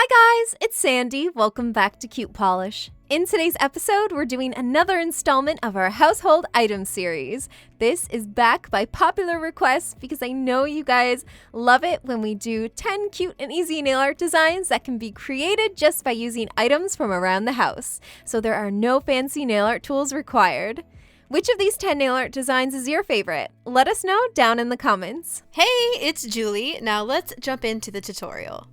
Hi guys, it's Sandy. Welcome back to Cute Polish. In today's episode, we're doing another installment of our household item series. This is back by popular request because I know you guys love it when we do 10 cute and easy nail art designs that can be created just by using items from around the house. So there are no fancy nail art tools required. Which of these 10 nail art designs is your favorite? Let us know down in the comments. Hey, it's Julie. Now let's jump into the tutorial.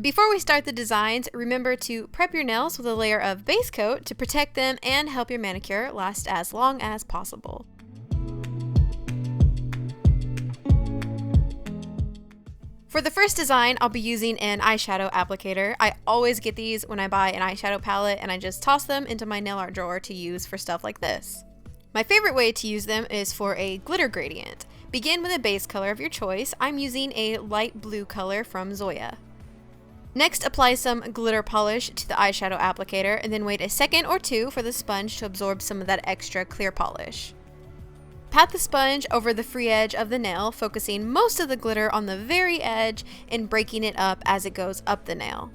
Before we start the designs, remember to prep your nails with a layer of base coat to protect them and help your manicure last as long as possible. For the first design, I'll be using an eyeshadow applicator. I always get these when I buy an eyeshadow palette and I just toss them into my nail art drawer to use for stuff like this. My favorite way to use them is for a glitter gradient. Begin with a base color of your choice. I'm using a light blue color from Zoya. Next, apply some glitter polish to the eyeshadow applicator and then wait a second or two for the sponge to absorb some of that extra clear polish. Pat the sponge over the free edge of the nail, focusing most of the glitter on the very edge and breaking it up as it goes up the nail.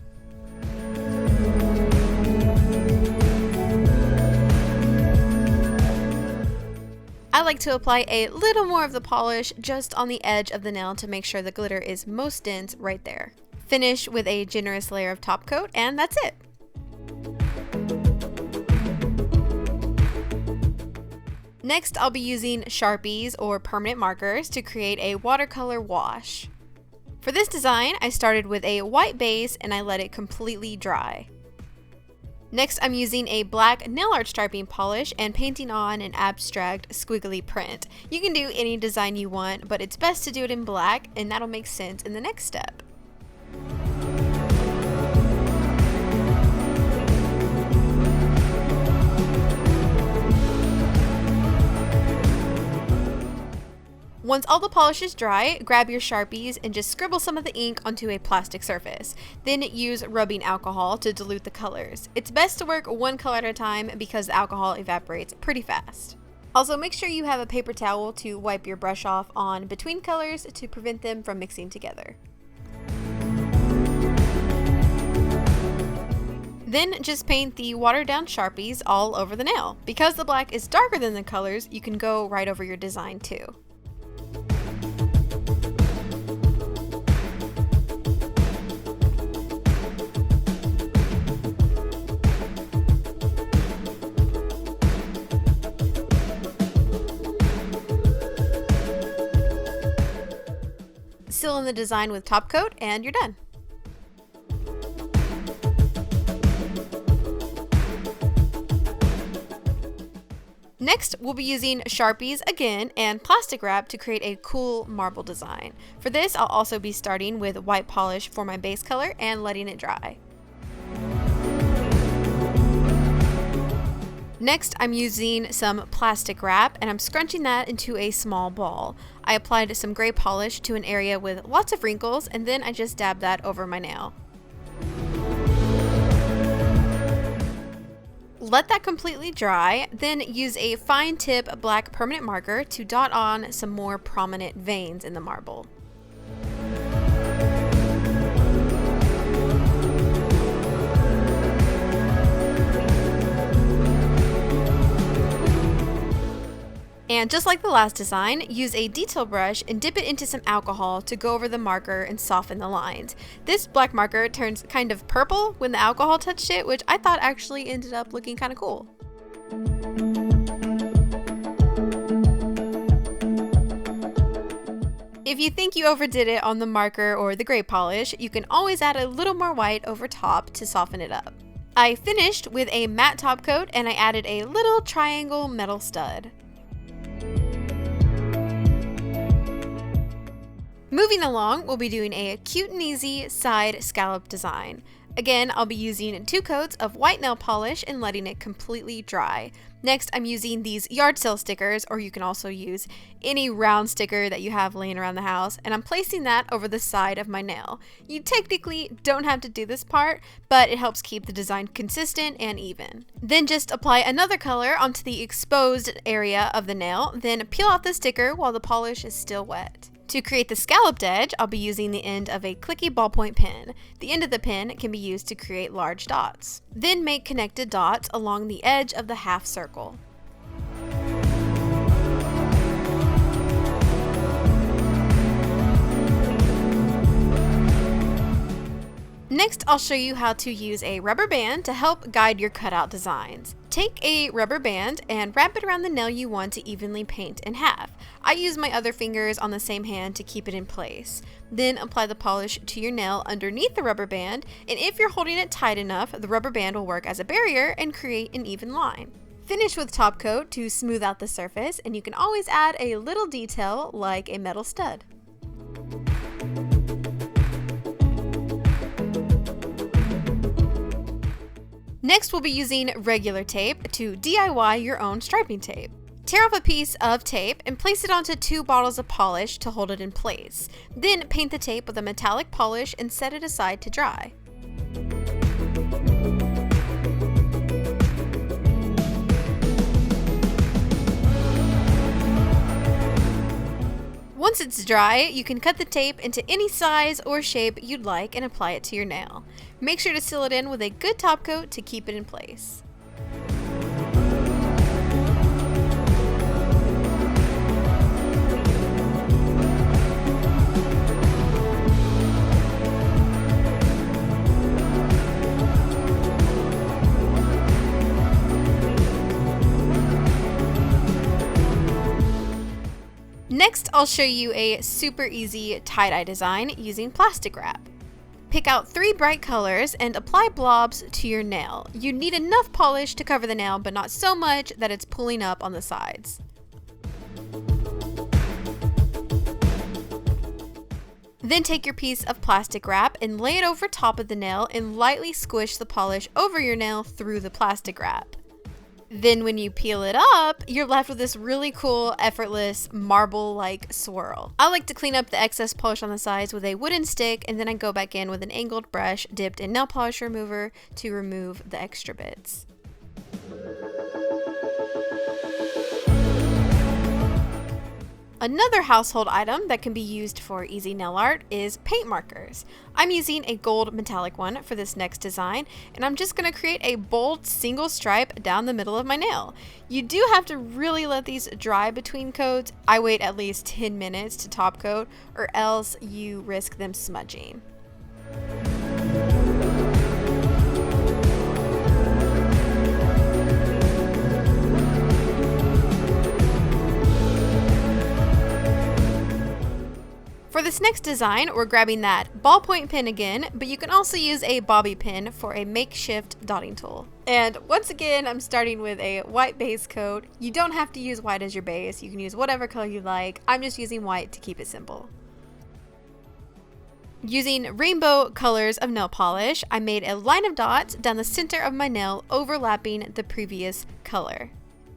I like to apply a little more of the polish just on the edge of the nail to make sure the glitter is most dense right there. Finish with a generous layer of top coat, and that's it. Next, I'll be using Sharpies or permanent markers to create a watercolor wash. For this design, I started with a white base and I let it completely dry. Next, I'm using a black nail art striping polish and painting on an abstract squiggly print. You can do any design you want, but it's best to do it in black, and that'll make sense in the next step. Once all the polish is dry, grab your Sharpies and just scribble some of the ink onto a plastic surface. Then use rubbing alcohol to dilute the colors. It's best to work one color at a time because the alcohol evaporates pretty fast. Also, make sure you have a paper towel to wipe your brush off on between colors to prevent them from mixing together. Then just paint the watered down Sharpies all over the nail. Because the black is darker than the colors, you can go right over your design too. Seal in the design with top coat and you're done. Next, we'll be using Sharpies again and plastic wrap to create a cool marble design. For this, I'll also be starting with white polish for my base color and letting it dry. Next, I'm using some plastic wrap and I'm scrunching that into a small ball. I applied some gray polish to an area with lots of wrinkles and then I just dabbed that over my nail. Let that completely dry, then use a fine tip black permanent marker to dot on some more prominent veins in the marble. And just like the last design, use a detail brush and dip it into some alcohol to go over the marker and soften the lines. This black marker turns kind of purple when the alcohol touched it, which I thought actually ended up looking kind of cool. If you think you overdid it on the marker or the gray polish, you can always add a little more white over top to soften it up. I finished with a matte top coat and I added a little triangle metal stud. Moving along, we'll be doing a cute and easy side scallop design. Again, I'll be using 2 coats of white nail polish and letting it completely dry. Next, I'm using these yard sale stickers, or you can also use any round sticker that you have laying around the house, and I'm placing that over the side of my nail. You technically don't have to do this part, but it helps keep the design consistent and even. Then just apply another color onto the exposed area of the nail, then peel off the sticker while the polish is still wet. To create the scalloped edge, I'll be using the end of a clicky ballpoint pen. The end of the pen can be used to create large dots. Then make connected dots along the edge of the half circle. Next, I'll show you how to use a rubber band to help guide your cutout designs. Take a rubber band and wrap it around the nail you want to evenly paint in half. I use my other fingers on the same hand to keep it in place. Then apply the polish to your nail underneath the rubber band, and if you're holding it tight enough, the rubber band will work as a barrier and create an even line. Finish with top coat to smooth out the surface, and you can always add a little detail like a metal stud. Next, we'll be using regular tape to DIY your own striping tape. Tear off a piece of tape and place it onto 2 bottles of polish to hold it in place. Then paint the tape with a metallic polish and set it aside to dry. Once it's dry, you can cut the tape into any size or shape you'd like and apply it to your nail. Make sure to seal it in with a good top coat to keep it in place. Next, I'll show you a super easy tie-dye design using plastic wrap. Pick out 3 bright colors and apply blobs to your nail. You need enough polish to cover the nail, but not so much that it's pulling up on the sides. Then take your piece of plastic wrap and lay it over top of the nail and lightly squish the polish over your nail through the plastic wrap. Then when you peel it up, you're left with this really cool, effortless, marble-like swirl. I like to clean up the excess polish on the sides with a wooden stick, and then I go back in with an angled brush dipped in nail polish remover to remove the extra bits. Another household item that can be used for easy nail art is paint markers. I'm using a gold metallic one for this next design, and I'm just going to create a bold single stripe down the middle of my nail. You do have to really let these dry between coats. I wait at least 10 minutes to top coat, or else you risk them smudging. For this next design, we're grabbing that ballpoint pen again, but you can also use a bobby pin for a makeshift dotting tool. And once again, I'm starting with a white base coat. You don't have to use white as your base. You can use whatever color you like. I'm just using white to keep it simple. Using rainbow colors of nail polish, I made a line of dots down the center of my nail overlapping the previous color.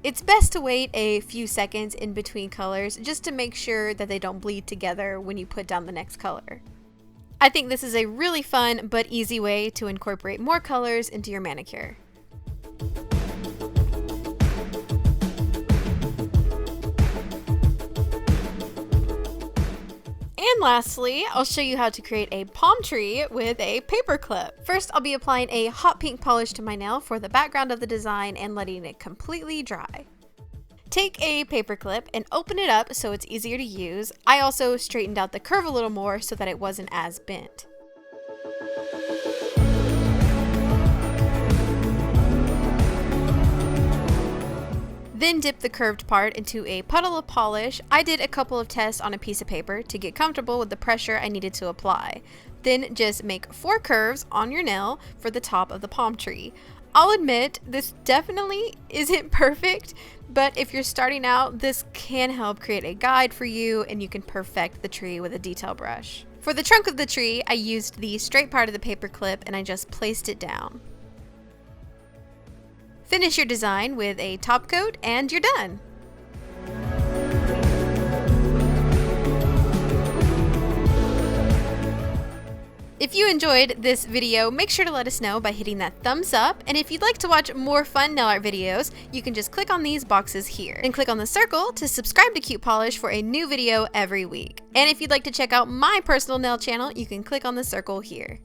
It's best to wait a few seconds in between colors just to make sure that they don't bleed together when you put down the next color. I think this is a really fun but easy way to incorporate more colors into your manicure. And lastly, I'll show you how to create a palm tree with a paper clip. First, I'll be applying a hot pink polish to my nail for the background of the design and letting it completely dry. Take a paper clip and open it up so it's easier to use. I also straightened out the curve a little more so that it wasn't as bent. Then dip the curved part into a puddle of polish. I did a couple of tests on a piece of paper to get comfortable with the pressure I needed to apply. Then just make 4 curves on your nail for the top of the palm tree. I'll admit, this definitely isn't perfect, but if you're starting out, this can help create a guide for you and you can perfect the tree with a detail brush. For the trunk of the tree, I used the straight part of the paper clip and I just placed it down. Finish your design with a top coat and you're done. If you enjoyed this video, make sure to let us know by hitting that thumbs up. And if you'd like to watch more fun nail art videos, you can just click on these boxes here. Then click on the circle to subscribe to Cute Polish for a new video every week. And if you'd like to check out my personal nail channel, you can click on the circle here.